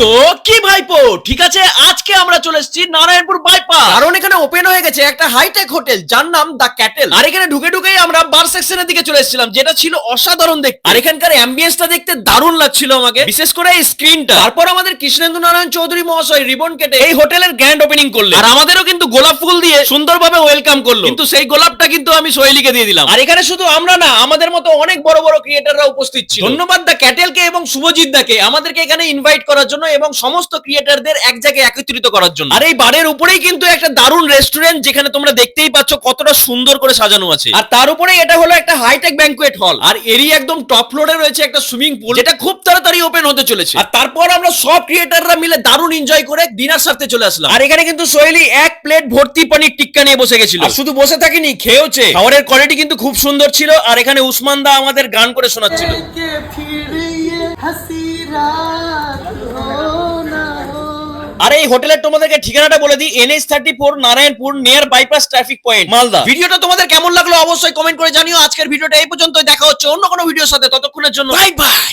তো কি ভাইপো, ঠিক আছে, আজকে আমরা চলে এসেছি নারায়ণপুর বাইপাস, কারণ এখানে ওপেন হয়ে গেছে একটা হাইটেক হোটেল যার নাম দ্য ক্যাটেল। আর এখানে ঢুকে ঢুকেই আমরা বার সেকশনের দিকে চলে এসেছিলাম, যেটা ছিল অসাধারণ দেখতে। আর এখানকার অ্যাম্বিয়েন্সটা দেখতে দারুণ লাগছিল আমাকে, বিশেষ করে এই স্ক্রিনটা। তারপর আমাদের কৃষ্ণেন্দু নারায়ণ চৌধুরী মহাশয় রিবন কেটে এই হোটেলের গ্র্যান্ড ওপেনিং করলেন, আর আমাদেরও কিন্তু গোলাপ ফুল দিয়ে সুন্দরভাবে ওয়েলকাম করলো। কিন্তু সেই গোলাপটা কিন্তু আমি সোহেলিকে দিয়ে দিলাম। আর এখানে শুধু আমরা না, আমাদের মতো অনেক বড় বড় ক্রিয়েটাররা উপস্থিত ছিল। ধন্যবাদ দ্য ক্যাটেলকে এবং শুভজিৎ দাকে আমাদেরকে এখানে ইনভাইট করার জন্য এবং সমস্ত ক্রিয়েটারদের এক জায়গায় একত্রিত করার জন্য। আর এই বারের উপরেই কিন্তু একটা দারুণ রেস্টুরেন্ট, যেখানে তোমরা দেখতেই পাচ্ছ কতটা সুন্দর করে সাজানো আছে। আর তার উপরে এটা হলো একটা হাইটেক ব্যাংকুয়েট হল, আর এরই একদম টপ ফ্লোরে রয়েছে একটা সুইমিং পুল, যেটা খুব তাড়াতাড়ি ওপেন হতে চলেছে। আর তারপর আমরা সব ক্রিয়েটাররা মিলে দারুণ এনজয় করে ডিনার সারতে চলে আসলাম। আর এখানে কিন্তু সোহেলি এক প্লেট ভর্তি পনির টিক্কা নিয়ে বসে গেছিল, আর শুধু বসে থাকিনি, খেয়েওছে। খাবারের কোয়ালিটি কিন্তু খুব সুন্দর ছিল। আর এখানে উসমান দা আমাদের গান করে শোনাচ্ছিল। আর এই হোটেলের তোমাদেরকে ঠিকানাটা বলে দিই, NH34 Narayanpur near bypass traffic point, Malda. ভিডিওটা তোমাদের কেমন লাগলো অবশ্যই কমেন্ট করে জানিও। আজকের ভিডিওটা এই পর্যন্ত, দেখা হচ্ছে অন্য কোনো ভিডিওর সাথে, ততক্ষণের জন্য বাই বাই।